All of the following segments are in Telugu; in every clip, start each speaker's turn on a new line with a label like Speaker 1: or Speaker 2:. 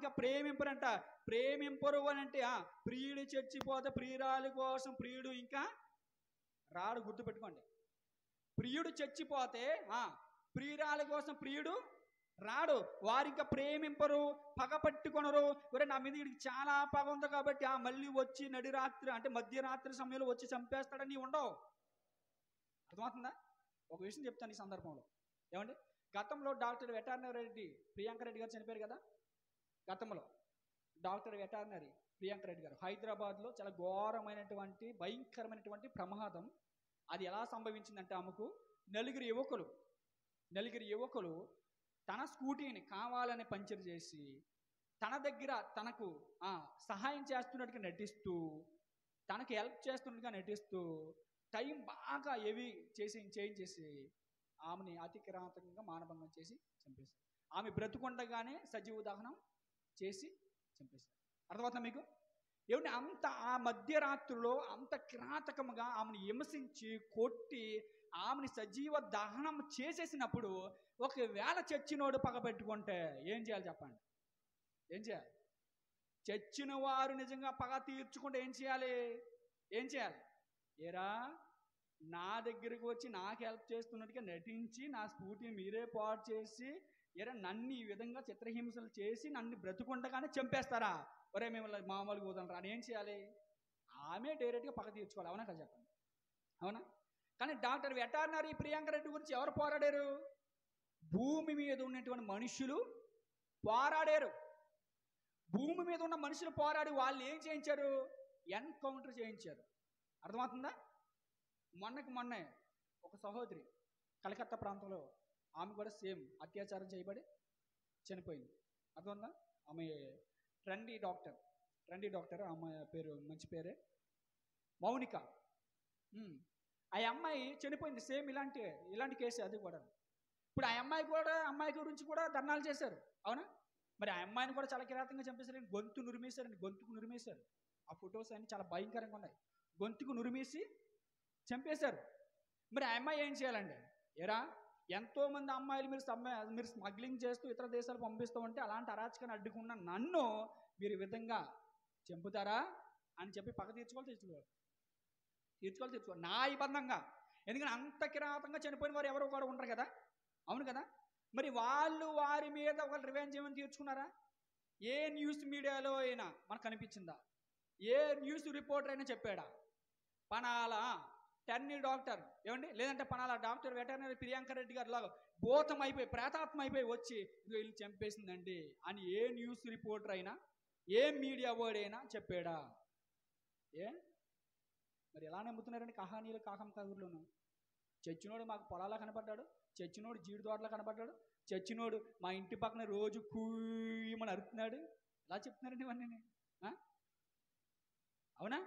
Speaker 1: ఇంకా ప్రేమింపరంట. ప్రేమింపరు అని అంటే ప్రియుడు చచ్చిపోతే ప్రియురాలి కోసం ప్రియుడు ఇంకా రాడు. గుర్తుపెట్టుకోండి, ప్రియుడు చచ్చిపోతే ప్రియురాలి కోసం ప్రియుడు రాడు. వారు ఇంకా ప్రేమింపరు, పగ పట్టుకొనరు. నా మీద వీడికి చాలా పగ ఉంది కాబట్టి మళ్ళీ వచ్చి నడిరాత్రి అంటే మధ్యరాత్రి సమయంలో వచ్చి చంపేస్తాడని ఉండవు. అర్థమవుతుందా? ఒక విషయం చెప్తాను ఈ సందర్భంలో. ఏమండి, గతంలో డాక్టర్ వెటర్నరీ రెడ్డి ప్రియాంక రెడ్డి గారు చనిపోయారు కదా. గతంలో డాక్టర్ వెటర్నరీ ప్రియాంక రెడ్డి గారు హైదరాబాద్లో చాలా ఘోరమైనటువంటి భయంకరమైనటువంటి ప్రమాదం. అది ఎలా సంభవించిందంటే ఆమెకు నలుగురు యువకులు తన స్కూటీని కావాలని పంచర్ చేసి తన దగ్గర తనకు సహాయం చేస్తున్నట్టుగా నటిస్తూ, తనకు హెల్ప్ చేస్తున్నట్టుగా నటిస్తూ టైం బాగా హెవీ చేయించేసి ఆమెని అతి కిరాతకంగా మానభంగం చేసి చంపేశారు. ఆమె బ్రతుకుండగానే సజీవ దహనం చేసి చంపేశారు. అర్థమవుతుందా మీకు? ఏమంటే అంత ఆ మధ్యరాత్రిలో అంత కిరాతకముగా ఆమెను హింసించి కొట్టి ఆమెని సజీవ దహనం చేసేసినప్పుడు ఒకవేళ చచ్చినోడు పగబెట్టుకుంటే ఏం చేయాలి చెప్పండి? ఏం చేయాలి? చచ్చిన వారు నిజంగా పగ తీర్చుకుంటే ఏం చేయాలి? ఏరా, నా దగ్గరికి వచ్చి నాకు హెల్ప్ చేస్తున్నట్టుగా నటించి నా స్కూటీని మీరే పాడు చేసి నన్ను ఈ విధంగా చిత్రహింసలు చేసి నన్ను బ్రతుకుండగానే చంపేస్తారా? ఒరే మిమ్మల్ని మామూలుగా వదలరా అని ఏం చేయాలి? ఆమె డైరెక్ట్గా పగ తీర్చుకోవాలి. అవునా కదా చెప్పండి? అవునా? కానీ డాక్టర్ వెటర్నరీ ప్రియాంక రెడ్డి గురించి ఎవరు పోరాడారు? భూమి మీద ఉన్నటువంటి మనుషులు పోరాడారు. భూమి మీద ఉన్న మనుషులు పోరాడి వాళ్ళు ఏం చేయించారు? ఎన్కౌంటర్ చేయించారు. అర్థమవుతుందా? మొన్నే ఒక సహోదరి కలకత్తా ప్రాంతంలో ఆమె కూడా సేమ్ అత్యాచారం చేయబడి చనిపోయింది. అర్థమవుతుందా? ఆమె ట్రెండీ డాక్టర్ ఆమె పేరు మంచి పేరే, మౌనిక. ఆ అమ్మాయి చనిపోయింది. సేమ్ ఇలాంటి కేసు అది కూడా. ఇప్పుడు ఆ అమ్మాయి గురించి కూడా ధర్నాలు చేశారు. అవునా? మరి ఆ అమ్మాయిని కూడా చాలా కిరాతంగా చంపేశారు. గొంతుకు నురిమేశారు. ఆ ఫొటోస్ అన్ని చాలా భయంకరంగా ఉన్నాయి. గొంతుకు నురిమేసి చంపేశారు. మరి ఆ అమ్మాయి ఏం చేయాలండి? ఎంతోమంది అమ్మాయిలు మీరు స్మగ్లింగ్ చేస్తూ ఇతర దేశాలు పంపిస్తూ ఉంటే అలాంటి అరాచకాన్ని అడ్డుకున్న నన్ను మీరు ఈ విధంగా చంపుతారా అని చెప్పి పగ తీర్చుకోవాలి. న్యాయబద్ధంగా. ఎందుకంటే అంత కిరాతంగా చనిపోయిన వారు ఎవరు కూడా ఉండరు కదా. అవును కదా? మరి వాళ్ళు వారి మీద ఒక రివెంజ్ ఏమైనా తీర్చుకున్నారా? ఏ న్యూస్ మీడియాలో అయినా మనకు కనిపించిందా? ఏ న్యూస్ రిపోర్టర్ అయినా చెప్పాడా? పనాల టెన్నీ డాక్టర్ ఏమండి, లేదంటే పనాల డాక్టర్ వెటర్నరీ ప్రియాంక రెడ్డి గారు లాగా భూతం అయిపోయి ప్రేతాత్మ అయిపోయి వచ్చి వీళ్ళు చంపేసిందండి అని ఏ న్యూస్ రిపోర్టర్ అయినా ఏ మీడియా వర్డ్ అయినా చెప్పాడా? మరి ఎలా నమ్ముతున్నారండి కహానీలు కాకం కబుర్లను? చచ్చినోడు మాకు పొలాలా కనపడ్డాడు, చచ్చినోడు జీడి తోటలా కనపడ్డాడు, చచ్చినోడు మా ఇంటి పక్కన రోజు కూయమని అరుతున్నాడు. ఎలా చెప్తున్నారండి ఇవన్నీ? అవునా?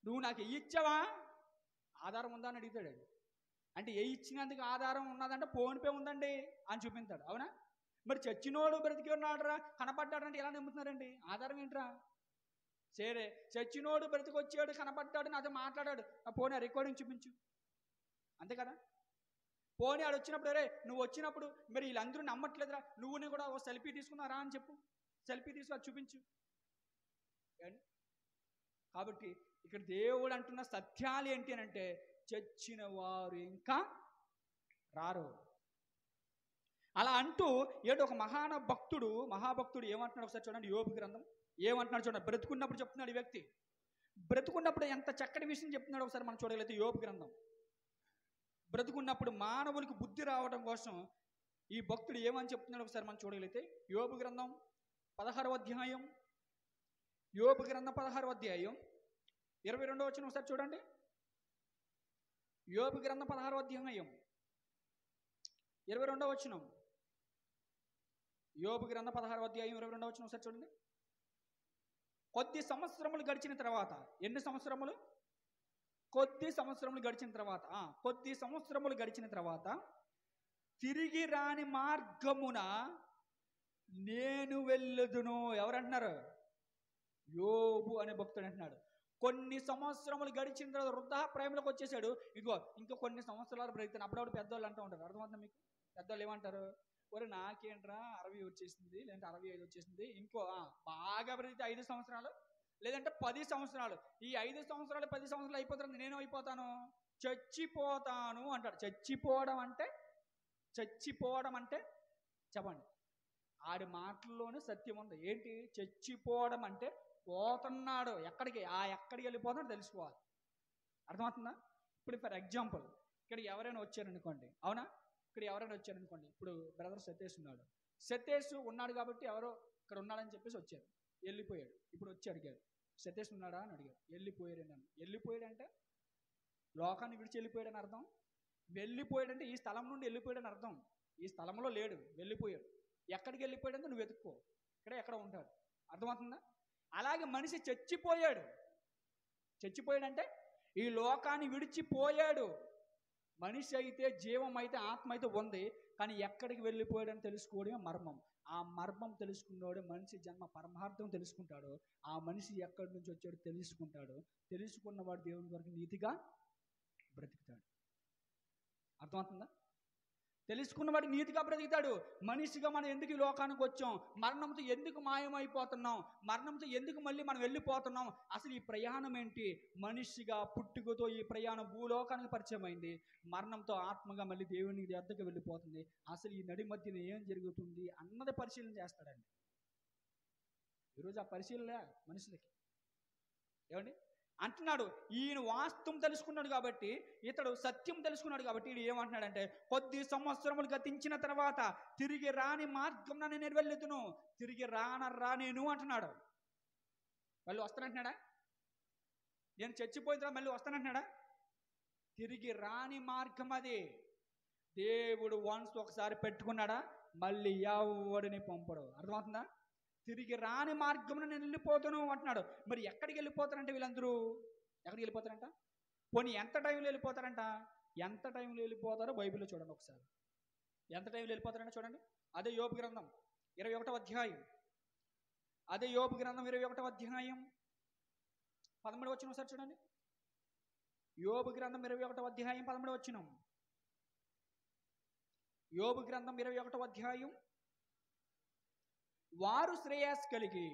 Speaker 1: నువ్వు నాకు ఇచ్చావా, ఆధారం ఉందా అని అడుగుతాడు. అంటే ఇచ్చినందుకు ఆధారం ఉన్నదంటే ఫోన్పే ఉందండి అని చూపిస్తాడు. అవునా? మరి చచ్చినోడు బ్రతికి ఉన్నాడురా కనపడ్డాడంటే ఎలా నమ్ముతున్నారండి? ఆధారం ఏంట్రా? సరే, చచ్చినోడు బ్రతికొచ్చాడు కనపడ్డాడు నాతో మాట్లాడాడు, పోనీ రికార్డింగ్ చూపించు. అంతే కదా? పోనీ ఆడు వచ్చినప్పుడు నువ్వు వచ్చినప్పుడు మరి వీళ్ళందరూ నమ్మట్లేదురా, నువ్వుని కూడా ఓ సెల్ఫీ తీసుకున్నారా అని చెప్పు. సెల్ఫీ తీసుకు అది చూపించు. కాబట్టి ఇక్కడ దేవుడు అంటున్న సత్యాలు ఏంటి అని అంటే చచ్చిన వారు ఇంకా రారు. అలా అంటూ ఏదో ఒక మహాభక్తుడు ఏమంటున్నాడు ఒకసారి చూడండి. యోబు గ్రంథం ఏమంటున్నాడు చూడండి. బ్రతుకున్నప్పుడు చెప్తున్నాడు ఈ వ్యక్తి. బ్రతుకున్నప్పుడు ఎంత చక్కటి విషయం చెప్తున్నాడు ఒకసారి మనం చూడగలిగితే యోబు గ్రంథం. బ్రతుకున్నప్పుడు మానవునికి బుద్ధి రావడం కోసం ఈ భక్తుడు ఏమని చెప్తున్నాడు ఒకసారి మనం చూడగలిగితే యోబు గ్రంథం 16వ అధ్యాయం 22వ వచనం ఒకసారి చూడండి. యోబు గ్రంథం 16వ అధ్యాయం 22వ వచనం. యోబు గ్రంథం 16వ అధ్యాయం 22వ వచనం ఒకసారి చూడండి. కొద్ది సంవత్సరములు గడిచిన తర్వాత, ఎన్ని సంవత్సరములు? కొద్ది సంవత్సరములు గడిచిన తర్వాత తిరిగి రాని మార్గమున నేను వెళ్ళుదును. ఎవరంటున్నారు? యోబు అనే భక్తుడు అంటున్నాడు. కొన్ని సంవత్సరములు గడిచిన తర్వాత వృద్ధాప్రాయంలోకి వచ్చేసాడు. ఇంకో కొన్ని సంవత్సరాలు బ్రతుకుతాను. అప్పుడప్పుడు పెద్దవాళ్ళు అంటూ ఉంటారు. అర్థమవుతుందా మీకు? పెద్దవాళ్ళు ఏమంటారు? ఒరే నాకేంట్రా 60 వచ్చేసింది, లేదంటే 65 వచ్చేసింది, ఇంకో బాగా పెరిగితే 5 సంవత్సరాలు లేదంటే 10 సంవత్సరాలు, ఈ 5 సంవత్సరాలు 10 సంవత్సరాలు అయిపోతుంది, నేను అయిపోతాను, చచ్చిపోతాను అంటాడు. చచ్చిపోవడం అంటే చెప్పండి, ఆడి మాటల్లోనే సత్యం ఉంది. ఏంటి చచ్చిపోవడం అంటే? పోతున్నాడు. ఎక్కడికి వెళ్ళిపోతున్నాడు తెలుసుకోవాలి. అర్థమవుతుందా? ఇప్పుడు ఫర్ ఎగ్జాంపుల్ ఇక్కడ ఎవరైనా వచ్చారనుకోండి, అవునా, ఇక్కడ ఎవరైనా వచ్చారనుకోండి, ఇప్పుడు బ్రదర్ సతీష్ ఉన్నాడు, సతీష్ ఉన్నాడు కాబట్టి ఎవరో ఇక్కడ ఉన్నాడని చెప్పేసి వచ్చారు, వెళ్ళిపోయాడు. ఇప్పుడు వచ్చి అడిగారు, సతీష్ ఉన్నాడా అని అడిగారు, వెళ్ళిపోయాడు అని. వెళ్ళిపోయాడంటే లోకాన్ని విడిచి వెళ్ళిపోయాడని అర్థం. వెళ్ళిపోయాడంటే ఈ స్థలం నుండి వెళ్ళిపోయాడని అర్థం. ఈ స్థలంలో లేడు, వెళ్ళిపోయాడు. ఎక్కడికి వెళ్ళిపోయాడంటే నువ్వు వెతుక్కో, ఇక్కడే ఎక్కడ ఉంటాడు. అర్థమవుతుందా? అలాగే మనిషి చచ్చిపోయాడంటే ఈ లోకాన్ని విడిచిపోయాడు. మనిషి అయితే, జీవం అయితే, ఆత్మ అయితే ఉంది, కానీ ఎక్కడికి వెళ్ళిపోయాడని తెలుసుకోవడమే మర్మం. ఆ మర్మం తెలుసుకున్నాడు మనిషి జన్మ పరమార్థం తెలుసుకుంటాడు. ఆ మనిషి ఎక్కడి నుంచి వచ్చాడో తెలుసుకుంటాడు. తెలుసుకున్నవాడు దేవుని వరకు నీతిగా బ్రతుకుతాడు. అర్థమవుతుందా? తెలుసుకున్నవాడు నీతిగా బ్రతుకుతాడు. మనిషిగా మనం ఎందుకు ఈ లోకానికి వచ్చాం? మరణంతో ఎందుకు మాయమైపోతున్నాం? మరణంతో ఎందుకు మళ్ళీ మనం వెళ్ళిపోతున్నాం? అసలు ఈ ప్రయాణం ఏంటి? మనిషిగా పుట్టుకతో ఈ ప్రయాణం భూలోకానికి పరిచయం అయింది. మరణంతో ఆత్మగా మళ్ళీ దేవుని వద్దకు వెళ్ళిపోతుంది. అసలు ఈ నడి మధ్యన ఏం జరుగుతుంది అన్నది పరిశీలన చేస్తాడండి. ఈరోజు ఆ పరిశీలన మనుషులకి ఏమండి అంటున్నాడు. ఈయన వాస్తవం తెలుసుకున్నాడు కాబట్టి, ఇతడు సత్యం తెలుసుకున్నాడు కాబట్టి ఈయన ఏమంటున్నాడంటే, కొద్ది సంవత్సరములు గతించిన తర్వాత తిరిగి రాని మార్గం నేను వెళ్ళుదును, తిరిగి రానేను అంటున్నాడు. మళ్ళీ వస్తానంటున్నాడా? నేను చచ్చిపోయిన తర్వాత మళ్ళీ వస్తానంటున్నాడా? తిరిగి రాని మార్గం అది. దేవుడు వన్స్ ఒకసారి పెట్టుకున్నాడా మళ్ళీ ఎవడిని పంపడు. అర్థమవుతుందా? తిరిగి రాని మార్గమున నేను వెళ్ళిపోతాను అంటున్నాడు. మరి ఎక్కడికి వెళ్ళిపోతారంటే వీళ్ళందరూ ఎక్కడికి వెళ్ళిపోతారంట? పోనీ ఎంత టైంలో వెళ్ళిపోతారంట? ఎంత టైంలో వెళ్ళిపోతారో బైబిల్లో చూడండి ఒకసారి. ఎంత టైంలో వెళ్ళిపోతారంటే చూడండి. అదే యోబు గ్రంథం 21వ అధ్యాయం. అదే యోబు గ్రంథం 21వ అధ్యాయం 13వ వచనం ఒకసారి చూడండి. యోబు గ్రంథం 21వ అధ్యాయం 13వ వచనం. యోబు గ్రంథం 21వ అధ్యాయం. వారు శ్రేయస్సు కలిగి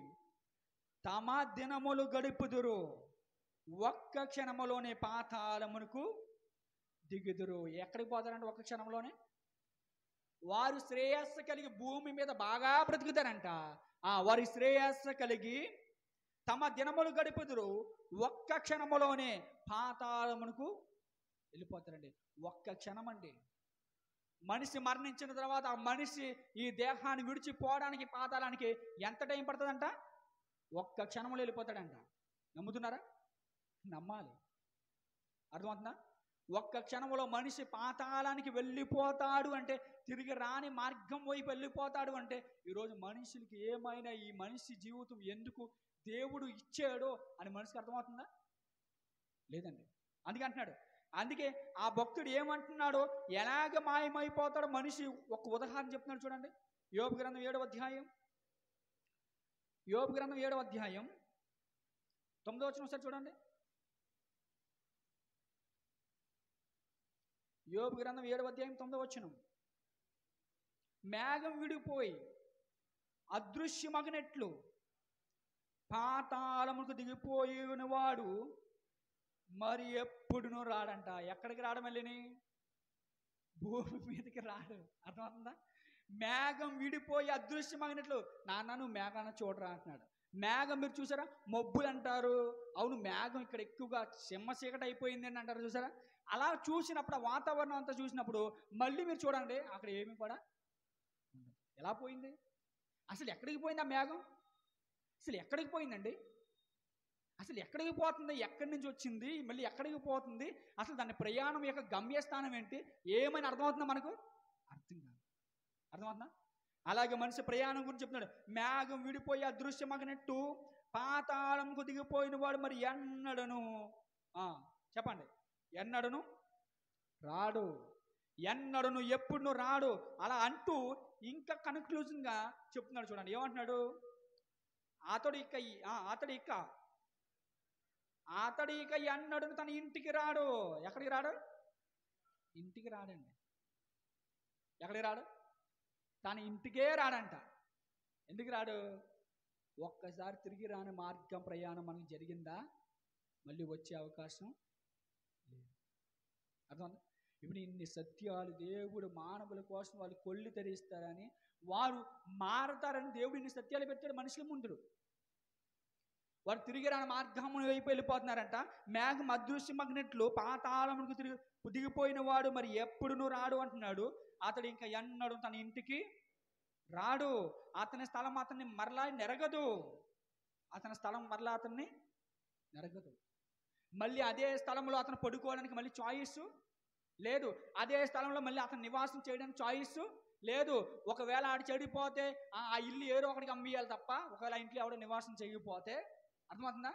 Speaker 1: తమ దినములు గడుపుదురు, ఒక్క క్షణములోనే పాతాళమునకు దిగుదురు. ఎక్కడికి పోతారంటే ఒక్క క్షణంలోనే. వారు శ్రేయస్సు కలిగి భూమి మీద బాగా బ్రతుకుతారంట. వారి శ్రేయస్సు కలిగి తమ దినములు గడుపుదురు, ఒక్క క్షణములోనే పాతాళమునకు వెళ్ళిపోతారండి. ఒక్క క్షణం అండి. మనిషి మరణించిన తర్వాత ఆ మనిషి ఈ దేహాన్ని విడిచిపోవడానికి పాతాళానికి ఎంత టైం పడుతుందంట? ఒక్క క్షణంలో వెళ్ళిపోతాడంట. నమ్ముతున్నారా? నమ్మాలి. అర్థమవుతుందా? ఒక్క క్షణంలో మనిషి పాతాళానికి వెళ్ళిపోతాడు అంటే, తిరిగి రాని మార్గం వైపు వెళ్ళిపోతాడు అంటే, ఈరోజు మనుషులకి ఏమైనా ఈ మనిషి జీవితం ఎందుకు దేవుడు ఇచ్చాడో అని మనిషికి అర్థమవుతుందా? లేదండి. అందుకే అంటున్నాడు. అందుకే ఆ భక్తుడు ఏమంటున్నాడో, ఎలాగ మాయమైపోతాడో మనిషి ఒక ఉదాహరణ చెప్తున్నాడు చూడండి. యోబు గ్రంథం 7వ అధ్యాయం. యోబు గ్రంథం 7వ అధ్యాయం 9వ వచనం ఒకసారి చూడండి. యోబు గ్రంథం 7వ అధ్యాయం 9వ వచనం. మేఘం విడిపోయి అదృశ్యమగినట్లు పాతాళముకు దిగిపోయిన వాడు మరి ఎప్పుడునూ రాడంట. ఎక్కడికి రాడు? మళ్ళీని భూమి మీదకి రాడు. అర్థమవుతుందా? మేఘం విడిపోయి అదృశ్యమగినట్లు. నాన్న నువ్వు మేఘాన్ని చూడరా అంటున్నాడు. మేఘం మీరు చూసారా? మబ్బులు అంటారు. అవును, మేఘం ఇక్కడ ఎక్కువగా చీకటి అయిపోయింది అని అంటారు. చూసారా? అలా చూసినప్పుడు వాతావరణం అంతా చూసినప్పుడు మళ్ళీ మీరు చూడండి, అక్కడ ఏమి కూడా ఎలా పోయింది? అసలు ఎక్కడికి పోయింది ఆ మేఘం? అసలు ఎక్కడికి పోయిందండి? అసలు ఎక్కడికి పోతుంది? ఎక్కడి నుంచి వచ్చింది? మళ్ళీ ఎక్కడికి పోతుంది? అసలు దాని ప్రయాణం యొక్క గమ్యస్థానం ఏంటి? ఏమైనా అర్థమవుతుందా మనకు? అర్థం కాదు. అర్థమవుతుందా? అలాగే మనిషి ప్రయాణం గురించి చెప్తున్నాడు. మేఘం విడిపోయి అదృశ్యమగినట్టు పాతాళంకు దిగిపోయిన వాడు మరి ఎన్నడను చెప్పండి, ఎన్నడను రాడు, ఎన్నడను ఎప్పుడు రాడు. అలా అంటూ ఇంకా కన్క్లూజన్గా చెప్తున్నాడు చూడండి. ఏమంటున్నాడు? అతడు ఇక ఎన్నడను తన ఇంటికి రాడు. ఎక్కడికి రాడు? ఇంటికి రాడండి. ఎక్కడికి రాడు? తన ఇంటికే రాడంట. ఎందుకు రాడు? ఒక్కసారి తిరిగి రాని మార్గం ప్రయాణం మనకు జరిగిందా మళ్ళీ వచ్చే అవకాశం లేదు. అర్థం? ఇప్పుడు ఇన్ని సత్యాలు దేవుడు మానవుల కోసం వాళ్ళు కొళ్ళు తెరిస్తారని, వారు మారతారని దేవుడు ఇన్ని సత్యాలు పెట్టాడు మనుషుల ముందు. వారు తిరిగి రాని మార్గం వైపు వెళ్ళిపోతున్నారంట. మేఘం అదృశ్యమగ్నట్లు పాతాళమునకు దిగిపోయిన వాడు మరి ఎప్పుడునూ రాడు అంటున్నాడు. అతడు ఇంకా ఎన్నడూ తన ఇంటికి రాడు. అతని స్థలం అతన్ని మరలా నెరగదు. అతని స్థలం మరలా అతన్ని నెరగదు. మళ్ళీ అదే స్థలంలో అతను పడుకోవడానికి మళ్ళీ చాయిస్ లేదు. అదే స్థలంలో మళ్ళీ అతను నివాసం చేయడానికి చాయిస్ లేదు. ఒకవేళ ఆడు చెడిపోతే ఆ ఇల్లు ఏదో ఒకటికి అమ్మేయాలి తప్ప, ఒకవేళ ఆ ఇంట్లో ఎవడో నివాసం చేయకపోతే, అర్థమవుతుందా?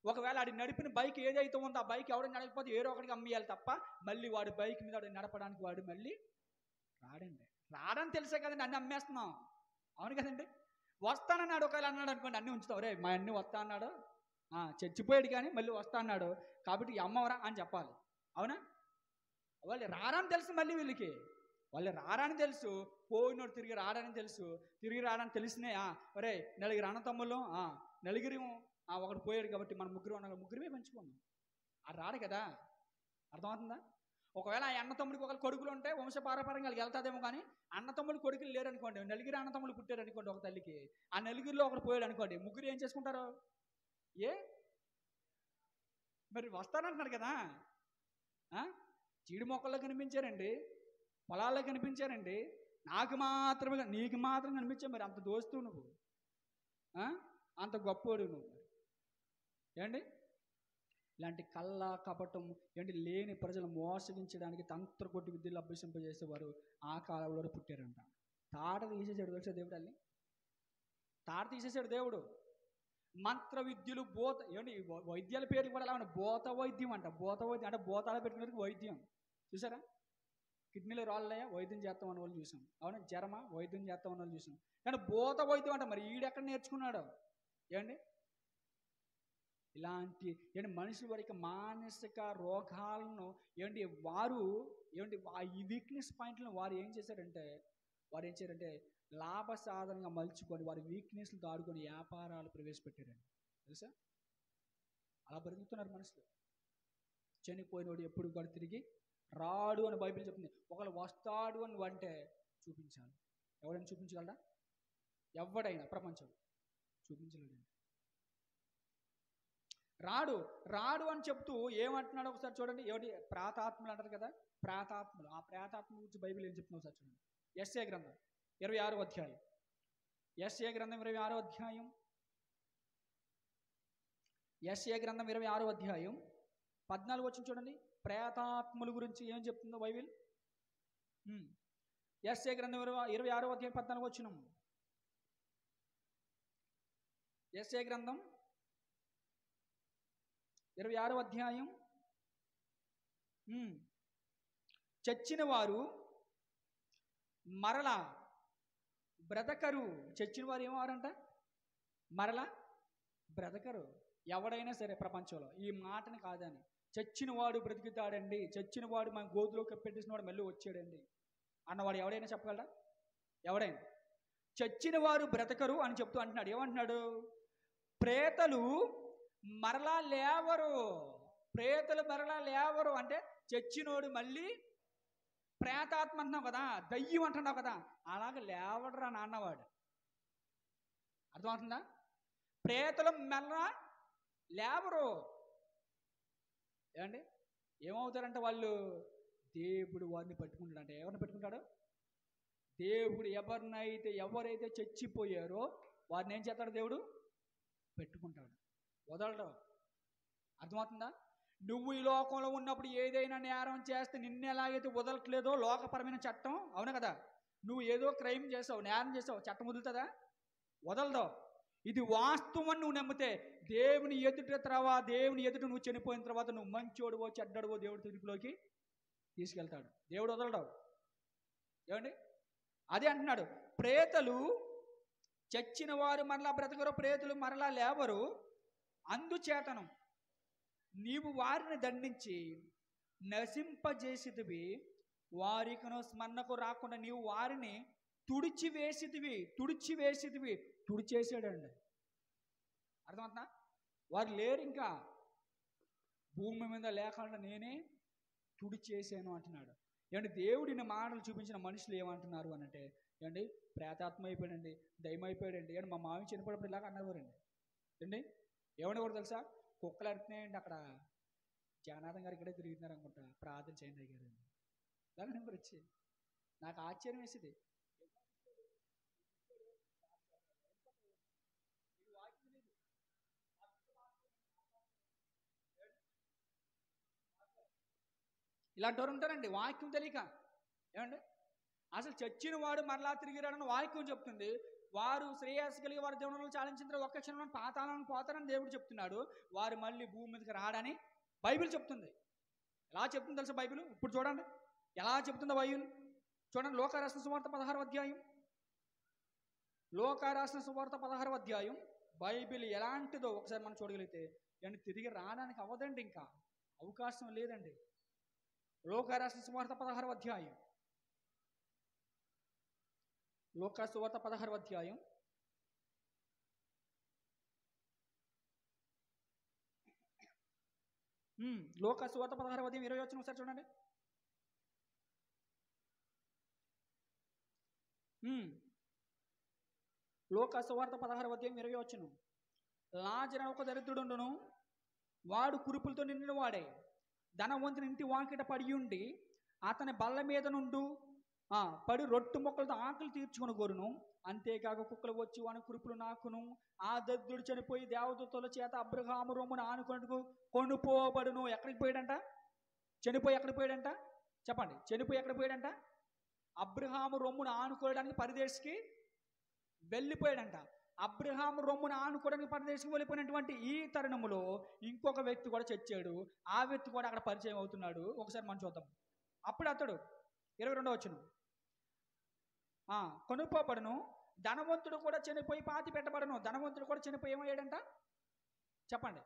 Speaker 1: ఒకవేళ ఆడి నడిపిన బైక్ ఏదైతే ఉందో ఆ బైక్ ఎవడో నడకపోతే ఏదో ఒకటికి అమ్మేయాలి తప్ప, మళ్ళీ వాడి బైక్ మీద నడపడానికి వాడు మళ్ళీ రాడండి. రాడని తెలిసే కదండి అన్ని అమ్మేస్తున్నాం. అవును కదండి? వస్తానన్నాడు. ఒకవేళ అన్నాడు అనుకోండి, అన్నీ ఉంచుతావు. రే మా అన్ని వస్తా అన్నాడు, చచ్చిపోయాడు కానీ మళ్ళీ వస్తా అన్నాడు కాబట్టి అమ్మవరా అని చెప్పాలి. అవునా? వాళ్ళు రారని తెలుసు. మళ్ళీ వీళ్ళకి వాళ్ళు రారని తెలుసు, పోయినోడు తిరిగి రాడని తెలుసు. తిరిగి రాడని తెలిసినే ఒరే నలుగురు అన్నతమ్ములు, నలుగురు ఒకడు పోయాడు కాబట్టి మనం ముగ్గురమే పంచుకున్నాం. అది రాడు కదా. అర్థమవుతుందా? ఒకవేళ ఆ అన్నతమ్ముడికి ఒకరు కొడుకులు ఉంటే వంశపారపరంగా వెళ్తాదేమో, కానీ అన్నతమ్ముడు కొడుకులు లేరు అనుకోండి, నలుగురు అన్నతమ్ములు పుట్టారు అనుకోండి ఒక తల్లికి, ఆ నలుగురిలో ఒకరు పోయాడు అనుకోండి, ముగ్గురు ఏం చేసుకుంటారు? మరి వస్తానంటున్నాడు కదా. చీడి మొక్కల్లో కనిపించారండి, పొలాల్లో కనిపించారండి, నీకు మాత్రం కనిపించా. మరి అంత దోస్తు నువ్వు, అంత గొప్పోడు నువ్వు. ఏంటి ఇలాంటి కళ్ళ కపటం లేని ప్రజలు మోసగించడానికి తంత్ర కొట్టి విద్యలు అభ్యసింపజేసేవారు ఆ కాలంలో పుట్టారంట. తాట తీసేసాడు తెలుసా దేవుడు. అల్లి తాట తీసేసాడు దేవుడు. మంత్ర విద్యలు వైద్యాల పేరు కూడా ఎలా ఉన్నాయి? భూత వైద్యం అంట. భూత వైద్యం అంటే భూతాలు పెట్టుకునేందుకు వైద్యం. చూసారా? కిడ్నీలో రాళ్ళయ్యా వైద్యం చేస్తాం అన్న వాళ్ళు చూసాం. అవునా? జ్వరమా వైద్యం చేస్తాం అన్న వాళ్ళు చూసాం. కానీ భూత వైద్యం అంట. మరి ఈడెక్కడ నేర్చుకున్నాడు? ఇలాంటి మనుషుల వారికి మానసిక రోగాలను వారు ఈ వీక్నెస్ పాయింట్లను వారు ఏం చేశారంటే లాభ సాధనంగా మలుచుకొని వారి వీక్నెస్లు దాడుకొని వ్యాపారాలు ప్రవేశపెట్టారండి. తెలుసా? అలా బ్రతుకుతున్నారు మనుషులు. చనిపోయినోడు ఎప్పుడు కూడా తిరిగి రాడు అని బైబిల్ చెప్తుంది. ఒకళ్ళు వస్తాడు అని అంటే చూపించాలి. ఎవడైనా చూపించగలరా? ఎవడైనా ప్రపంచం చూపించలేడండి. రాడు అని చెప్తూ ఏమంటున్నాడు ఒకసారి చూడండి. ప్రేతాత్మలు అంటారు కదా, ప్రేతాత్మలు. ఆ ప్రేతాత్మల గురించి బైబిల్ ఏం చెప్తున్నా ఒకసారి చూడండి. యెషయా గ్రంథం 26వ అధ్యాయం. యెషయా గ్రంథం 26వ అధ్యాయం. యెషయా గ్రంథం 26వ అధ్యాయం 14 వచనం చూడండి. ప్రేతాత్మల గురించి ఏం చెప్తుందో బైబిల్. యెషయా గ్రంథం 26వ అధ్యాయం 14 వచనం. యెషయా గ్రంథం 26వ అధ్యాయం. చచ్చిన వారు మరలా బ్రతకరు. చచ్చిన వారు ఏమవారంట? మరలా బ్రతకరు. ఎవడైనా సరే ప్రపంచంలో ఈ మాటని కాదని, చచ్చిన వాడు బ్రతుకుతాడండి, చచ్చిన వాడు మన గోతులో కప్పెట్టేసిన వాడు మళ్ళీ వచ్చాడండి అన్నవాడు ఎవడైనా చెప్పగలరా? ఎవడైనా? చచ్చిన వారు బ్రతకరు అని చెప్తూ అంటున్నాడు. ఏమంటున్నాడు? ప్రేతలు మరలా లేవరు. ప్రేతలు మరలా లేవరు అంటే చచ్చినోడు మళ్ళీ ప్రేతాత్మ అంటున్నావు కదా, దయ్యం అంటున్నావు కదా, అలాగే లేవడరా నాన్నవాడు. అర్థమవుతుందా? ప్రేతలు మరలా లేవరు. ఏమవుతారంటే వాళ్ళు దేవుడు వారిని పట్టుకుంటాడంటే. ఎవరిని పట్టుకుంటాడు? దేవుడు ఎవరైతే చచ్చిపోయారో వారిని ఏం చేస్తాడు? దేవుడు పెట్టుకుంటాడు, వదలడు. అర్థమవుతుందా? నువ్వు ఈ లోకంలో ఉన్నప్పుడు ఏదైనా నేరం చేస్తే నిన్ను ఎలాగైతే వదలట్లేదో లోకపరమైన చట్టం, అవును కదా, నువ్వు ఏదో క్రైమ్ చేసావు, నేరం చేసావు, చట్టం వదులుతుందా? వదలదు. ఇది వాస్తవం నువ్వు నమ్మితే దేవుని ఎదుట నువ్వు చనిపోయిన తర్వాత నువ్వు మంచోడువో చెడ్డడువో దేవుడి తీర్పులోకి తీసుకెళ్తాడు. దేవుడు వదలడు. అదే అంటున్నాడు. ప్రేతలు చచ్చిన వారు మరలా బ్రతకరు, ప్రేతులు మరలా లేవరు. అందుచేతను నీవు వారిని దండించి నశింపజేసితివి, వారికను స్మరణకు రాకుండా నీవు వారిని తుడిచివేసిదివి తుడిచేసాడండి. అర్థమవుతుందా? వారు లేరు ఇంకా, భూమి మీద లేకుండా నేనే తుడిచేసాను అంటున్నాడు. ఏమంటే దేవుడిని మాటలు చూపించిన మనుషులు ఏమంటున్నారు అని అంటే, ఏమండి ప్రేతాత్మ అయిపోయాడండి, దయ్యం అయిపోయాడండి. ఏమంటే మా మామి చనిపోయినప్పుడు ఇలాగ అన్నవారండి. ఏండి ఏమన్నా కూడా తెలుసా, కుక్కలు అడుగుతున్నాయండి అక్కడ, జగన్నాథం గారు ఇక్కడే తిరుగుతున్నారు అనుకుంటా, ప్రార్థన చేయండి అయ్యారు దాని నెంబర్ వచ్చి. నాకు ఆశ్చర్యం వేసేది, ఇలాంటి వారు ఉంటారండి వాక్యం తెలియక. ఏమండి అసలు చచ్చిన వాడు మరలా తిరిగి రాడని వాక్యం చెప్తుంది. వారు శ్రేయస్సు కలిగి వారి దేవుని చాలించిన తర్వాత ఒక్క క్షణంలో పాతాళానికి పోతారని దేవుడు చెప్తున్నాడు. వారు మళ్ళీ భూమి మీదకి రాడని బైబిల్ చెప్తుంది. ఎలా చెప్తుంది తెలుసా బైబిల్? ఇప్పుడు చూడండి ఎలా చెప్తుందో బైబిల్. చూడండి, లోకా రాసిన సువార్త 16వ అధ్యాయం. లోకా రాసిన సువార్త 16వ అధ్యాయం. బైబిల్ ఎలాంటిదో ఒకసారి మనం చూడగలిగితే అండ్ తిరిగి రావడానికి అవ్వదండి, ఇంకా అవకాశం లేదండి. లోకా రాసిన సువార్త 16వ అధ్యాయం. లోకా సువార్త 16వ అధ్యాయం. లోకా సువార్త 16వ అధ్యాయం 20 వచనం ఒకసారి చూడండి. లోకా సువార్త 16వ అధ్యాయం 20 వచనం. లాజరు ఒక దరిద్రుడును, వాడు కురుపులతో నిండిన వాడే, ధనవంతుని ఇంటి వాకిట పడి ఉండి అతని బల్ల మీద నుండి పడి రొట్టు మొక్కలతో ఆకలి తీర్చుకుని గోరును. అంతేకాక కుక్కలు వచ్చి వాని కురుపులు నాకును. ఆ దరిద్రుడు చనిపోయి దేవదూతల చేత అబ్రహాము రొమ్మును ఆనుకొనుటకు కొనుపోబడును. ఎక్కడికి పోయాడంట? చనిపోయి ఎక్కడికి పోయాడంట? చెప్పండి, చనిపోయి ఎక్కడికి పోయాడంట? అబ్రహాము రొమ్మును ఆనుకోవడానికి పరదేశికి వెళ్ళిపోయాడంట. అబ్రహాము రొమ్మును ఆనుకోవడానికి పరదేశికి వెళ్ళిపోయినటువంటి ఈ తరుణములో ఇంకొక వ్యక్తి కూడా చచ్చాడు. ఆ వ్యక్తి కూడా అక్కడ పరిచయం అవుతున్నాడు. ఒకసారి మనం చూద్దాం. అప్పుడు అతడు 22వ వచనం, కొనుక్కోబడును. ధనవంతుడు కూడా చనిపోయి పాతి పెట్టబడను. ధనవంతుడు కూడా చనిపోయి ఏమయ్యాడంట? చెప్పండి,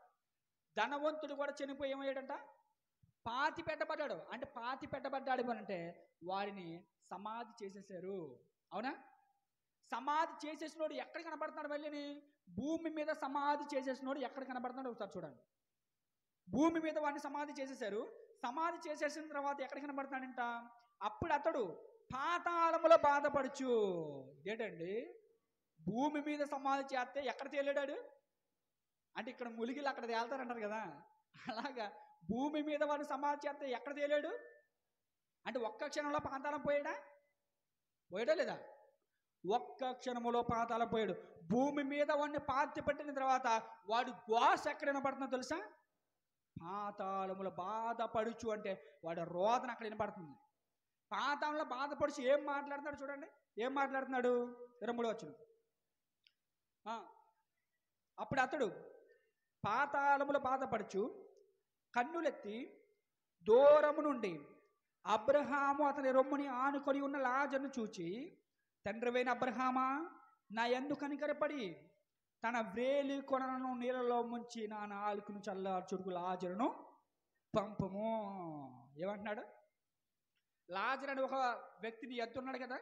Speaker 1: ధనవంతుడు కూడా చనిపోయి ఏమయ్యాడంట? పాతి పెట్టబడ్డాడు. అంటే పాతి పెట్టబడ్డాడు అంటే వారిని సమాధి చేసేసారు. అవునా? సమాధి చేసేసినోడు ఎక్కడ కనబడుతున్నాడు? వెళ్ళని భూమి మీద సమాధి చేసేసినోడు ఎక్కడ కనబడుతున్నాడు ఒకసారి చూడండి. భూమి మీద వాడిని సమాధి చేసేసారు. సమాధి చేసేసిన తర్వాత ఎక్కడ కనబడుతున్నాడంట? అప్పుడు అతడు పాతాళములో బాధపడుచు. ఏంటండి, భూమి మీద సమాధి చేస్తే ఎక్కడ తేలాడాడు అంటే ఇక్కడ ములిగిలు అక్కడ తేలుతారంటారు కదా, అలాగా భూమి మీద వాడిని సమాధి చేస్తే ఎక్కడ తేలాడు అంటే ఒక్క క్షణంలో పాతాళం పోయాడా? పోయాడా లేదా? ఒక్క క్షణములో పాతాళం పోయాడు. భూమి మీద వాడిని పాతి పెట్టిన తర్వాత వాడు ఘోష ఎక్కడ వినపడుతుందో తెలుసా? పాతాళములో బాధపడుచు అంటే వాడు రోదన అక్కడ వినపడుతుంది. పాతాళంలో బాధపడుచు ఏం మాట్లాడుతున్నాడు చూడండి. ఏం మాట్లాడుతున్నాడు? 23వ వచనం. అప్పుడు అతడు పాతాళములో బాధపడుచు కన్నులెత్తి దూరము నుండి అబ్రహాము అతని రొమ్ముని ఆనుకొని ఉన్న లాజరును చూచి, తండ్రివైన అబ్రహామా, నా యందు కనికరపడి తన వ్రేలి కొనను నీళ్ళలో ముంచి నా నాలుకను చల్లార్చుటకు లాజరును పంపము. ఏమంటున్నాడు? లాజరు అని ఒక వ్యక్తిని ఎద్దున్నాడు కదా,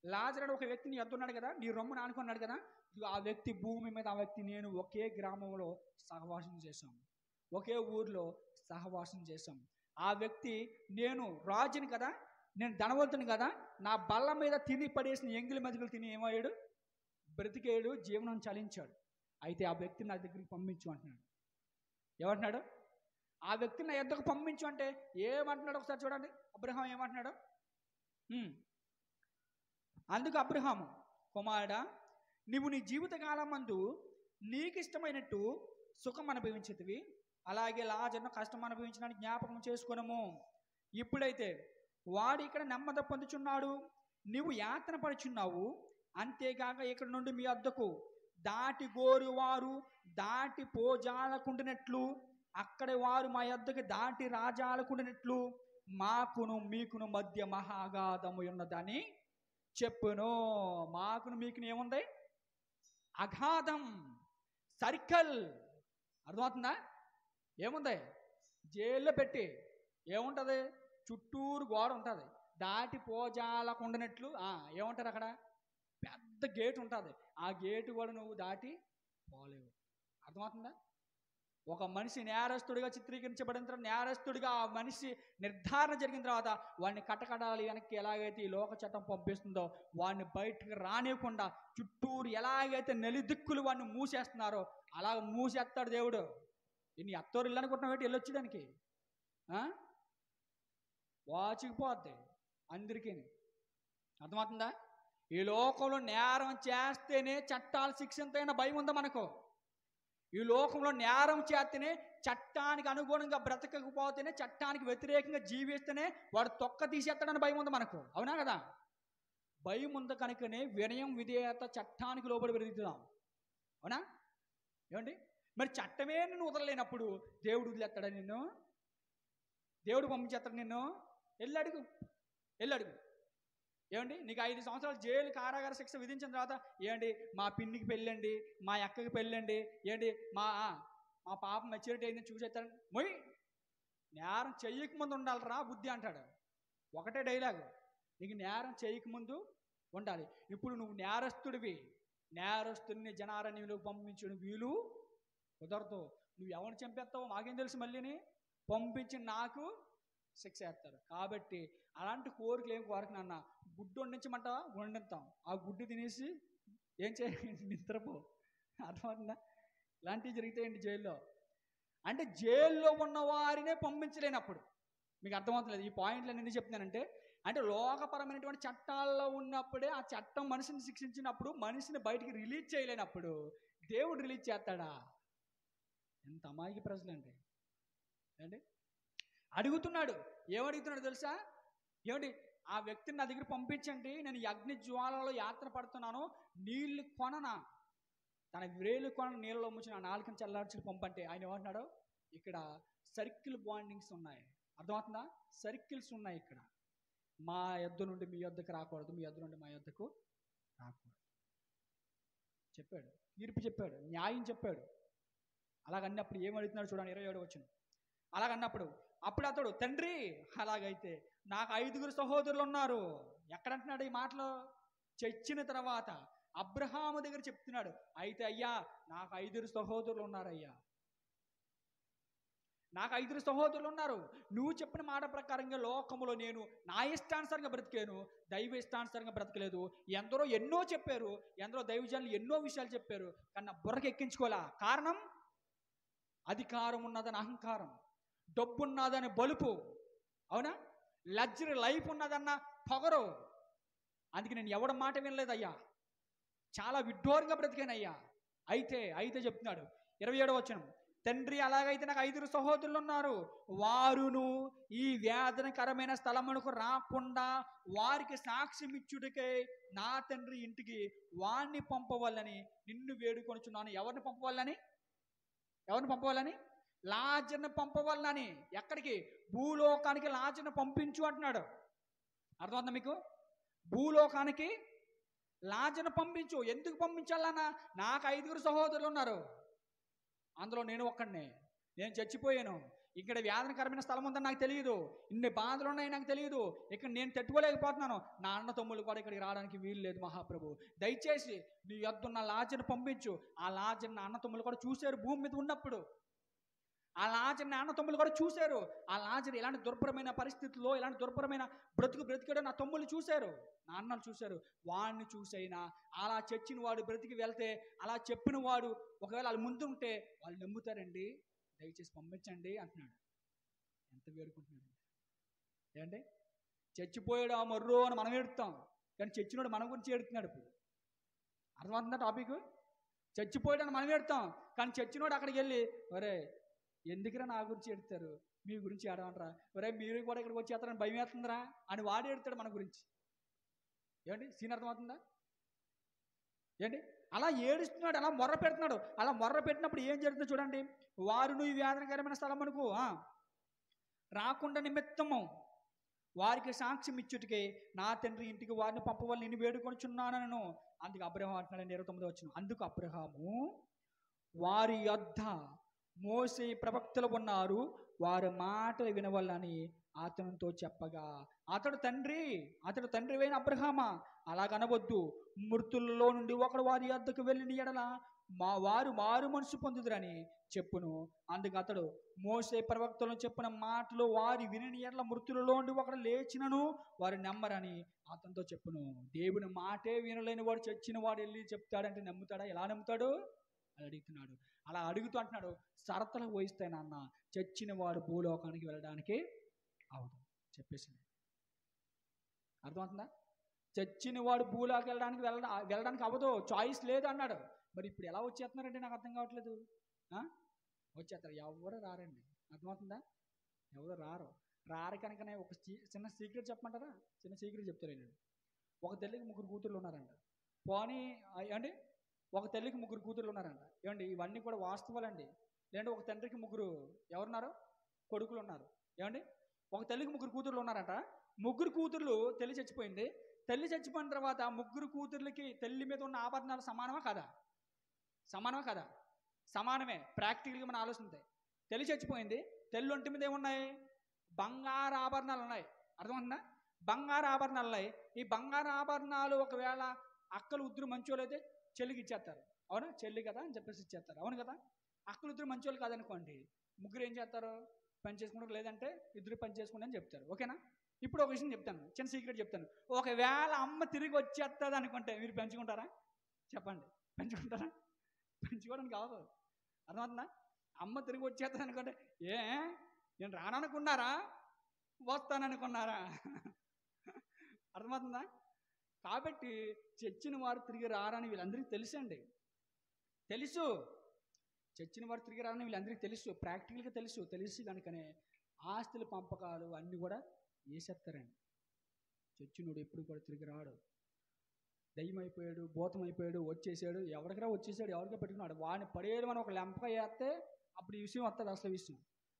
Speaker 1: లాజరు అని ఒక వ్యక్తిని ఎద్దున్నాడు కదా, నీ రొమ్మును ఆనుకున్నాడు కదా. ఆ వ్యక్తి భూమి మీద, ఆ వ్యక్తి నేను ఒకే గ్రామంలో సహవాసం చేశాం, ఒకే ఊర్లో సహవాసం చేశాం. ఆ వ్యక్తి నేను రాజుని కదా, నేను ధనవంతుని కదా, నా బల్ల మీద తిని పడేసిన ఎంగిలి మెతుకులు తిని ఏమయ్యాడు? బ్రతికేడు, జీవనం చలించాడు. అయితే ఆ వ్యక్తిని నా దగ్గరికి పంపించు అంటున్నాడు. ఏమంటున్నాడు? ఆ వ్యక్తిని నా ఎద్దకు పంపించు అంటే ఏమంటున్నాడు ఒకసారి చూడండి. అబ్రహాం ఏమంటున్నాడు? అందుకు అబ్రహాము, కుమారుడా, నీవు నీ జీవితకాలం మందు నీకు ఇష్టమైనట్టు సుఖం అనుభవించేదివి, అలాగే లాజరును కష్టం అనుభవించడానికి జ్ఞాపకం చేసుకునము. ఇప్పుడైతే వాడు ఇక్కడ నెమ్మది పొందుచున్నాడు, నీవు యాతన పడుచున్నావు. అంతేకాక ఇక్కడ నుండి మీ వద్దకు దాటి గోరు వారు దాటి పోజాలకుండినట్లు, అక్కడ వారు మా యొద్దకు దాటి రాజాలకుండినట్లు మాకును మీకును మధ్య మహాగాధము ఉన్నదని చెప్పును. మాకును మీకును ఏముంది? అగాధం, సర్కిల్. అర్థమవుతుందా? ఏముంది? జైల్లో పెట్టి ఏముంటుంది? చుట్టూరు గోడ ఉంటుంది, దాటి పోజాలకుండినట్లు ఏముంటారు అక్కడ? పెద్ద గేట్ ఉంటుంది, ఆ గేటు కూడా నువ్వు దాటి పోలేవు. అర్థమవుతుందా? ఒక మనిషి నేరస్తుడిగా చిత్రీకరించబడిన తర్వాత, నేరస్తుడిగా ఆ మనిషి నిర్ధారణ జరిగిన తర్వాత వాడిని కటకటాలు వెనక్కి ఎలాగైతే ఈ లోక చట్టం పంపిస్తుందో వాడిని బయటకు రానివ్వకుండా చుట్టూరు ఎలాగైతే నలిదిక్కులు వాడిని మూసేస్తున్నారో అలాగ మూసేస్తాడు దేవుడు. నీ అత్తోరు ఇల్లు అనుకుంటున్నావు ఏంటి వెళ్ళొచ్చి దానికి? వాచికిపోద్ది అందరికీ. అర్థమవుతుందా? ఈ లోకంలో నేరం చేస్తేనే చట్టాలు శిక్షింతైన భయం ఉందా మనకు? ఈ లోకంలో నేరం చేస్తేనే, చట్టానికి అనుగుణంగా బ్రతకకపోతేనే, చట్టానికి వ్యతిరేకంగా జీవిస్తేనే వాడు తొక్క తీసేస్తాడని భయం ఉంది మనకు. అవునా కదా? భయం ఉంది కనుకనే వినయం విధేయత చట్టానికి లోబడి పెరుగుతున్నాం. అవునా? ఏమండి? మరి చట్టమే నిన్ను వదలలేనప్పుడు దేవుడు వదిలేస్తాడా నిన్ను? దేవుడు పంపించేస్తాడు నిన్ను? వెళ్ళడుగు. ఏమండి? నీకు 5 సంవత్సరాలు జైలు కారాగార శిక్ష విధించిన తర్వాత ఏమండి మా పిన్నికి పెళ్ళండి, మా అక్కకి పెళ్ళండి, ఏంటి మా పాప మెచ్యూరిటీ అయిందని చూసేస్తాడు. మొయ్, నేరం చెయ్యకముందు ఉండాలిరా బుద్ధి అంటాడు. ఒకటే డైలాగు, నీకు నేరం చేయకముందు ఉండాలి. ఇప్పుడు నువ్వు నేరస్తుడిని జనారణ్యంలోకి పంపించిన వీలు కుదరదు. నువ్వు ఎవరిని చంపేస్తావో మాకేం తెలుసు, మళ్ళీని పంపించి నాకు శిక్ష వేస్తాడు. కాబట్టి అలాంటి కోరికలు ఏం కోరకనన్న, గుడ్డు వండించమంటావా? వండిస్తాం. ఆ గుడ్డు తినేసి ఏం చేయాలి? నిద్రపో. అర్థమవుతుందా? ఇలాంటివి జరుగుతాయండి జైల్లో. అంటే జైల్లో ఉన్న వారినే పంపించలేనప్పుడు. మీకు అర్థమవుతలేదు ఈ పాయింట్లు నేను ఎందుకు చెప్తున్నానంటే, అంటే లోకపరమైనటువంటి చట్టాల్లో ఉన్నప్పుడే ఆ చట్టం మనిషిని శిక్షించినప్పుడు మనిషిని బయటికి రిలీజ్ చేయలేనప్పుడు దేవుడు రిలీజ్ చేస్తాడా? ఎంత అమాయక ప్రజలండి. ఏంటి అడుగుతున్నాడు? ఏమడుగుతున్నాడు తెలుసా? ఏమిటి? ఆ వ్యక్తిని నా దగ్గర పంపించండి, నేను అగ్ని జ్వాలలో యాత్ర పడుతున్నాను, నీళ్ళు కొననా, తన వేలు కొన నీళ్ళలో ముంచి నా నాలుకని చల్లార్చి పంపంటే ఆయన ఏమంటున్నాడు? ఇక్కడ సర్కిల్ బాండింగ్స్ ఉన్నాయి. అర్థమవుతుందా? సర్కిల్స్ ఉన్నాయి ఇక్కడ. మా యొద్ద నుండి మీ యొద్దకు రాకూడదు, మీ యొద్ద నుండి మా యొద్దకు రాకూడదు చెప్పాడు. తీర్పు చెప్పాడు, న్యాయం చెప్పాడు. అలాగన్నప్పుడు ఏమడుగుతున్నాడు చూడండి, 27వ వచనం. అలాగన్నప్పుడు అప్పుడు అతడు, తండ్రి అలాగైతే నాకు 5 సహోదరులు ఉన్నారు. ఎక్కడంటున్నాడు ఈ మాటలో? చచ్చిన తర్వాత అబ్రహాము దగ్గర చెప్తున్నాడు. అయితే అయ్యా నాకు 5 సహోదరులు ఉన్నారయ్యా, నాకు 5 సహోదరులు ఉన్నారు. నువ్వు చెప్పిన మాట ప్రకారంగా లోకములో నేను నా ఇష్టానుసారంగా బ్రతికాను, దైవ ఇష్టానుసారంగా బ్రతకలేదు. ఎందరో ఎన్నో చెప్పారు, ఎందరో దైవజనులు ఎన్నో విషయాలు చెప్పారు, కానీ నా బుర్రకి ఎక్కించుకోలే. కారణం, అధికారం ఉన్నదని అహంకారం, డబ్బు ఉన్నదని బలుపు, అవునా, లగ్జరీ లైఫ్ ఉన్నదన్న పొగరు. అందుకే నేను ఎవడ మాట వినలేదయ్యా, చాలా విడ్డూరంగా బ్రతికానయ్యా. అయితే చెప్తున్నాడు 27వ వచనం, తండ్రి అలాగైతే నాకు 5 సహోదరులు ఉన్నారు, వారును ఈ వేదనకరమైన స్థలమునకు రాకుండా వారికి సాక్ష్యం ఇచ్చుటకై నా తండ్రి ఇంటికి వాణ్ణి పంపవాలని నిన్ను వేడుకొనుచున్నాను. ఎవరిని పంపవాలని? లాజర్ని పంపవాలని. ఎక్కడికి? భూలోకానికి లాజర్ని పంపించు అంటున్నాడు. అర్థమవుతుందా మీకు? భూలోకానికి లాజర్ని పంపించు. ఎందుకు పంపించాలన్నా? నాకు 5 సహోదరులు ఉన్నారు, అందులో నేను ఒక్కడినే. నేను చచ్చిపోయాను, ఇక్కడ వేదనకరమైన స్థలం ఉందని నాకు తెలియదు, ఇన్ని బాధలు ఉన్నాయి నాకు తెలియదు, ఇక్కడ నేను తట్టుకోలేకపోతున్నాను. నా అన్న తమ్ముళ్ళు కూడా ఇక్కడికి రావడానికి వీలు లేదు. మహాప్రభు దయచేసి నీ యొద్దున్న లాజర్ని పంపించు. ఆ లాజర్ని అన్న తమ్ముళ్ళు కూడా చూశారు భూమి మీద ఉన్నప్పుడు. ఆ లాజర్ని అన్న తమ్ముళ్ళు కూడా చూశారు. ఆ లాజర్ ఎలాంటి దుర్భరమైన పరిస్థితుల్లో, ఎలాంటి దుర్భరమైన బ్రతికాడో నా తమ్ముళ్ళు చూశారు, నా అన్నలు చూశారు. వాడిని చూసైనా అలా చచ్చిన వాడు బ్రతికి వెళ్తే, అలా చెప్పిన వాడు ఒకవేళ వాళ్ళు ముందు ఉంటే వాళ్ళు నమ్ముతారండి. దయచేసి పంపించండి అంటున్నాడు. ఎంత వేడుకుంటున్నాడు ఏంటంటే, చచ్చిపోయాడు ఆ మర్రో అని మనం ఏడుతాం, కానీ చచ్చినోడు మన గురించి ఏడుతున్నాడు. ఇప్పుడు అర్థమవుతుందా టాపిక్? చచ్చిపోయాడు అని మనం ఏడుతాం, కానీ చచ్చినోడు అక్కడికి వెళ్ళి, ఒరే ఎందుకురా నా గురించి ఏడుతారు, మీ గురించి ఏడమంటారా, ఒరే మీరు కూడా ఇక్కడికి వచ్చేస్తారని భయం వేస్తుందిరా అని వాడు ఏడుతాడు మన గురించి. ఏమండి సీన్ అర్థమవుతుందా? ఏంటి అలా ఏడుస్తున్నాడు, అలా మొర్ర పెడుతున్నాడు. అలా మొర్ర పెట్టినప్పుడు ఏం జరుగుతుందో చూడండి. వారును ఈ వేదనకరమైన స్థలమునకు రాకుండా నిమిత్తము వారికి సాక్ష్యం ఇచ్చుటికే నా తండ్రి ఇంటికి వారిని పంపవాలని నేను వేడుకొనుచున్నానను. అందుకు అబ్రహాము అంటున్నాడండి 29వ వచనం. అందుకు అబ్రహాము, వారి యొద్ద మోసే ప్రవక్తలు ఉన్నారు, వారి మాటలు వినవలని అతనితో చెప్పగా, అతడు తండ్రి అయిన అబ్రహామా, అలాగనవద్దు. మృతుల్లో నుండి ఒకడు వారి వద్దకు వెళ్ళిన ఎడల వారు మారు మనసు పొందుదురని చెప్పును. అందుకు అతడు, మోసే ప్రవక్తలను చెప్పిన మాటలు వారి విని ఎడల మృతులలో నుండి ఒకడు లేచినను వారు నమ్మరని అతనితో చెప్పును. దేవుని మాటే వినలేని వాడు చచ్చిన వాడు వెళ్ళి చెప్తాడంటే నమ్ముతాడా? ఎలా నమ్ముతాడు? అని అడుగుతున్నాడు. అలా అడుగుతూ అంటున్నాడు, షరతులు వహిస్తే నాన్న చచ్చిన వాడు భూలోకానికి వెళ్ళడానికి అవదు చెప్పేసింది. అర్థమవుతుందా? చచ్చిన వాడు భూలోకి వెళ్ళడానికి అవ్వదు, చాయిస్ లేదు అన్నాడు. మరి ఇప్పుడు ఎలా వచ్చేస్తున్నారంటే నాకు అర్థం కావట్లేదు. వచ్చేస్తారు, ఎవరు రారండి. అర్థమవుతుందా? ఎవరు రారు కనుకనే ఒక చిన్న సీక్రెట్ చెప్పమంటారా? చిన్న సీక్రెట్ చెప్తారండి. ఒక తల్లికి 3 కూతుర్లు ఉన్నారంట. పోనీ ఏమండి, ఒక తల్లికి 3 కూతుర్లు ఉన్నారంట. ఏమండి, ఇవన్నీ కూడా వాస్తవాలండి. లేదంటే ఒక తండ్రికి 3 ఎవరున్నారు? కొడుకులు ఉన్నారు. ఏమండి, ఒక తల్లికి 3 కూతుర్లు ఉన్నారంట. 3 కూతుర్లు తల్లి చచ్చిపోయింది. తల్లి చచ్చిపోయిన తర్వాత 3 కూతుర్లకి తల్లి మీద ఉన్న ఆభరణాలు సమానమా కాదా? సమానమే. ప్రాక్టికల్గా మనం ఆలోచిస్తే తల్లి చచ్చిపోయింది. తల్లి ఒంటి మీద ఏమున్నాయి? బంగారు ఆభరణాలు ఉన్నాయి. అర్థమవుతుందా? బంగారు ఆభరణాలు ఉన్నాయి. ఈ బంగారు ఆభరణాలు ఒకవేళ అక్కలు ఉద్దురు మంచోళ్ళు అయితే చెల్లికి ఇచ్చేస్తారు. అవునా? చెల్లి కదా అని చెప్పేసి ఇచ్చేస్తారు. అవును కదా? అక్కలు ఉద్దురు మంచోళ్ళు కాదనుకోండి, 3 ఏం చేస్తారు? పని చేసుకుంటారు, లేదంటే 2 పని చేసుకోండి అని చెప్తారు. ఓకేనా? ఇప్పుడు ఒక విషయం చెప్తాను, చిన్న సీక్రెట్ చెప్తాను. ఒకవేళ అమ్మ తిరిగి వచ్చేస్తుంది అనుకుంటే మీరు పెంచుకుంటారా? చెప్పండి, పెంచుకుంటారా? పెంచుకోవడానికి కాదు. అర్థమవుతుందా? అమ్మ తిరిగి వచ్చేస్తుంది అనుకుంటే, నేను రాననుకున్నారా? వస్తాననుకున్నారా? అర్థమవుతుందా? కాబట్టి చచ్చిన వారు తిరిగి రారని వీళ్ళందరికీ తెలుసండి. చచ్చిన వారు తిరిగి రారని వీళ్ళందరికీ తెలుసు. ప్రాక్టికల్గా తెలుసు కనుకనే ఆస్తుల పంపకాలు అన్నీ కూడా వేసేస్తారండి. చచ్చినోడు ఎప్పుడు కూడా తిరిగి రాడు. దయ్యం అయిపోయాడు, భూతం అయిపోయాడు, వచ్చేసాడు, ఎవరికైనా పెట్టుకున్నాడు, వాడిని పడేయడు మనం ఒక లెంపక వేస్తే అప్పుడు ఈ విషయం వస్తుంది. అసలు విషయం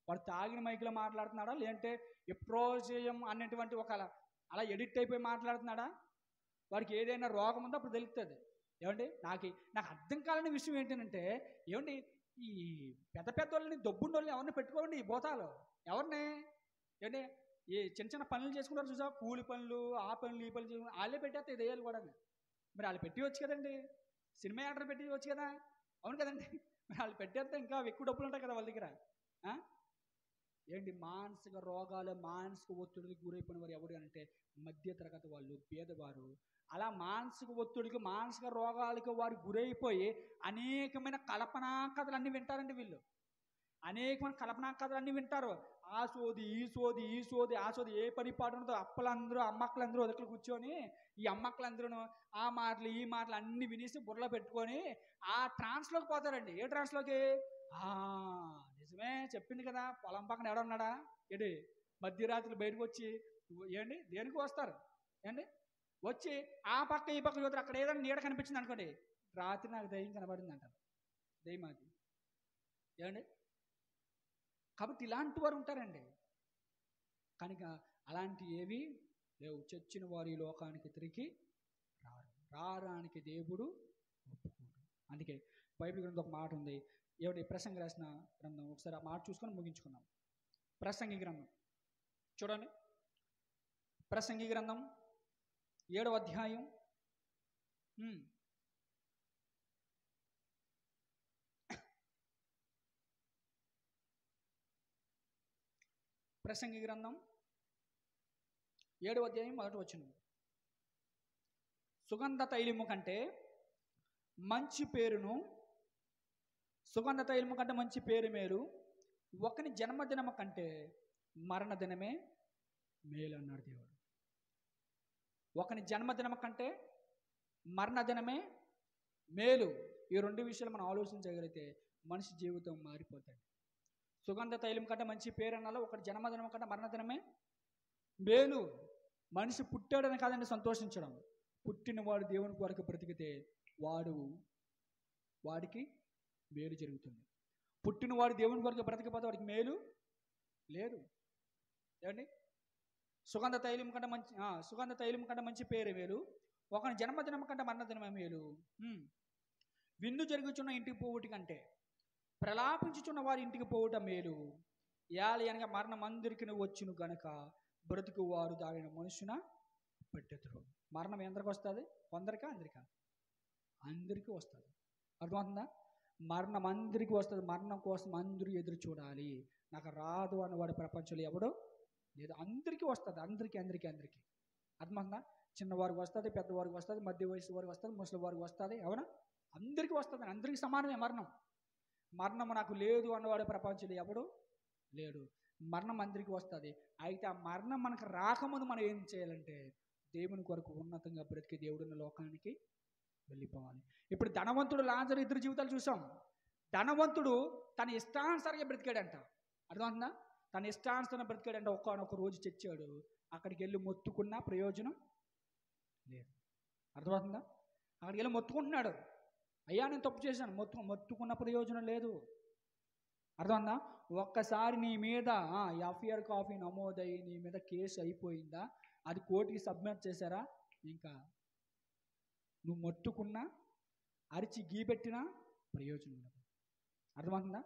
Speaker 1: వాడు తాగిన మైకులో మాట్లాడుతున్నాడా, లేదంటే ఎప్రోజయం అనేటువంటి ఒక అలా ఎడిక్ట్ అయిపోయి మాట్లాడుతున్నాడా, వాడికి ఏదైనా రోగం ఉందో అప్పుడు తెలుస్తుంది. ఏమండి, నాకు అర్థం కాలని విషయం ఏంటంటే, ఏమండి, ఈ పెద్ద వాళ్ళని దొబ్బుండోళ్ళని ఎవరిని పెట్టుకోండి, ఈ భూతాలు ఎవరిని ఏంటి ఈ చిన్న పనులు చేసుకుంటారు చూసా, కూలి పనులు, ఆ పనులు, ఈ పనులు చేసుకుని వాళ్ళే పెట్టేస్తే దెయ్యాలు కూడా. మరి వాళ్ళు పెట్టివచ్చు కదండి, సినిమా యాక్టర్ పెట్టివచ్చు కదా. అవును కదండి? మరి వాళ్ళు పెట్టేస్తే ఇంకా ఎక్కువ డబ్బులు ఉంటాయి కదా వాళ్ళ దగ్గర. ఏంటి, మానసిక రోగాలు, మానసిక ఒత్తిడికి గురైపోయిన వారు ఎవరు అంటే మధ్య తరగతి వాళ్ళు, పేదవారు. అలా మానసిక ఒత్తిడికి, మానసిక రోగాలకు వారు గురైపోయి అనేకమైన కల్పనా కథలు అన్నీ వింటారండి వీళ్ళు. అనేకమైన కల్పనా కథలు అన్నీ వింటారు. ఆ సోది ఈ సోది ఏ పని పాటు ఉండదో అమ్మక్కలందరూ వదకలు కూర్చొని ఈ అమ్మక్కలందరూ ఆ మాటలు ఈ మాటలు అన్ని వినేసి బుర్రలో పెట్టుకొని ఆ ట్రాన్స్లోకి పోతారండి. ఏ ట్రాన్స్లోకి? నిజమే చెప్పింది కదా, పొలం పక్కన ఎవడన్నాడా ఏంటి, మధ్యరాత్రులు బయటకు వచ్చి ఏంటి దేనికి వస్తారు ఏంటి, వచ్చి ఆ పక్క ఈ పక్క చూస్తారు. అక్కడ ఏదైనా నీడ కనిపించింది అనుకోండి, రాత్రి నాకు దయ్యం కనబడింది అంటారు. దయ్యం అది. ఏమండి, కాబట్టి ఇలాంటి వారు ఉంటారండి. కనుక అలాంటి ఏవి లేవు. చచ్చిన వారు ఈ లోకానికి తిరిగి రారానికి దేవుడు ఒప్పుకోడు. అందుకే బైబిల్ గ్రంథం ఒక మాట ఉంది. ఏమిటి? ప్రసంగి రాసిన గ్రంథం. ఒకసారి ఆ మాట చూసుకొని ముగించుకున్నాం. ప్రసంగి గ్రంథం చూడండి. ప్రసంగి గ్రంథం 7వ అధ్యాయం ప్రసంగి గ్రంథం 7వ అధ్యాయం 1వ వచనం. సుగంధ తైలము కంటే మంచి పేరు మేలు, ఒకని జన్మదినము కంటే మరణదినమే మేలు అన్నాడు దేవుడు. ఒకని జన్మదినము కంటే మరణదినమే మేలు. ఈ 2 విషయాలు మనం ఆలోచించగలిగితే మనిషి జీవితం మారిపోతాడు. సుగంధ తైలం కంటే మంచి పేరు అన్నాలో, ఒకటి జన్మదినం కంటే మరణదినమే మేలు. మనిషి పుట్టాడని కాదండి సంతోషించడం, పుట్టినవాడు దేవుని కొరకు బ్రతికితే వాడికి మేలు జరుగుతుంది. పుట్టినవాడు దేవుని కొరకు బ్రతికిపోతే వాడికి మేలు లేదు. ఏమండి, సుగంధ తైలం కంటే మంచి పేరు మేలు, ఒకని జన్మదినం కంటే మరణదినమే మేలు. విందు జరుగుచున్న ఇంటికి పోవుట కంటే ప్రలాపించుచున్న వారి ఇంటికి పోవుట మేలు. ఏలయనగా మరణం అందరికి వచ్చును గనక బ్రతుకు వారు దానిని మనుషున పెట్టెదరు. మరణం ఎందరికి వస్తుంది? కొందరికా అందరికా? అందరికీ వస్తుంది. అర్థమవుతుందా? మరణం అందరికీ వస్తుంది. మరణం కోసం అందరూ ఎదురు చూడాలి. నాకు రాదు అన్నవాడు ప్రపంచంలో ఎవడు లేదు. అందరికీ వస్తుంది. అందరికీ అందరికీ అందరికీ. అర్థమవుతుందా? చిన్నవారికి వస్తుంది, పెద్దవారికి వస్తుంది, మధ్య వయసు వారికి వస్తుంది, ముసలి వారికి వస్తుంది. అవునా? అందరికీ వస్తుంది. అందరికీ సమానమే మరణం. మరణం నాకు లేదు అన్నవాడు ప్రపంచంలో ఎవడు లేడు. మరణం అందరికీ వస్తుంది. అయితే ఆ మరణం మనకు రాకముందు మనం ఏం చేయాలంటే దేవుని కొరకు ఉన్నతంగా బ్రతికి దేవుడున్న లోకానికి వెళ్ళిపోవాలి. ఇప్పుడు ధనవంతుడు లాజరు ఇద్దరు జీవితాలు చూసాం. ధనవంతుడు తన ఇష్టానుసారంగా బ్రతికాడంట. అర్థమవుతుందా? తన ఇష్టానుసారం బ్రతికాడంట. ఒక్కొక్క రోజు చచ్చాడు. అక్కడికి వెళ్ళి మొత్తుకున్నా ప్రయోజనం లేదు. అర్థమవుతుందా? అక్కడికి వెళ్ళి మొత్తుకుంటున్నాడు, అయ్యా నేను తప్పు చేశాను, మొత్తుకున్న ప్రయోజనం లేదు. అర్థమవుతుందా? ఒక్కసారి నీ మీద ఎఫ్ఐఆర్ కాపీ నమోదయ్యి నీ మీద కేసు అయిపోయిందా, అది కోర్టుకి సబ్మిట్ చేశారా, ఇంకా నువ్వు మొత్తుకున్నా అరిచి గీపెట్టినా ప్రయోజనం లేదు. అర్థమవుతుందా?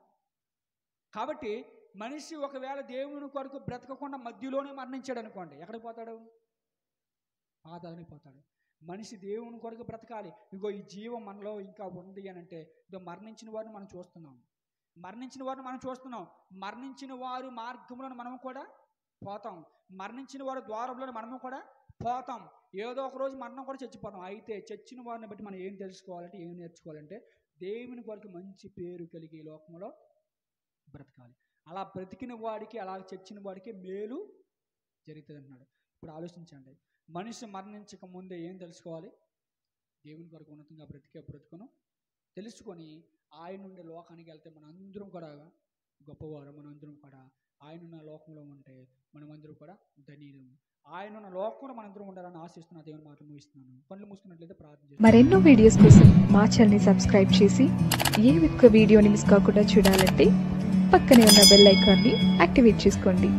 Speaker 1: కాబట్టి మనిషి ఒకవేళ దేవుని కొరకు బ్రతకకుండా మధ్యలోనే మరణించాడు అనుకోండి, ఎక్కడికి పోతాడు? పాతాళానికి పోతాడు. మనిషి దేవుని కొరకు బ్రతకాలి. ఇగో ఈ జీవం మనలో ఇంకా ఉంది అని అంటే ఇదో మరణించిన వారిని మనం చూస్తున్నాం. మరణించిన వారు మార్గంలో మనం కూడా పోతాం. మరణించిన వారు ద్వారంలో మనము కూడా పోతాం. ఏదో ఒక రోజు మరణం కూడా చచ్చిపోతాం. అయితే చచ్చిన వారిని బట్టి మనం ఏం తెలుసుకోవాలంటే, ఏం నేర్చుకోవాలంటే దేవుని కొరకు మంచి పేరు కలిగి లోకంలో బ్రతకాలి. అలా బ్రతికిన వాడికి, అలా చచ్చిన వాడికి మేలు జరుగుతుంది అంటున్నాడు. ఇప్పుడు ఆలోచించండి, మనిషి మరణించక ముందే ఏం తెలుసుకోవాలి? దేవుని కొరకు ఉన్నతంగా బ్రతుకును తెలుసుకొని ఆయన నుండి లోకానికి వెళ్తే మనందరం కూడా గొప్పవారు. మనందరం కూడా ఆయనున్న లోకంలో ఉంటే మనమందరం కూడా ధన్యులు. ఆయనున్న లోకంలో మనందరం ఉండాలని ఆశిస్తున్న దేవుని మాటలు ముగిస్తున్నాను. కళ్ళు మూసుకున్నట్లయితే ప్రార్థన.
Speaker 2: మరెన్నో వీడియోస్ కోసం మా ఛానల్ని సబ్స్క్రైబ్ చేసి ఏ ఒక్క వీడియోని మిస్ కాకుండా చూడాలంటే పక్కనే ఉన్న బెల్ ఐకాన్ని యాక్టివేట్ చేసుకోండి.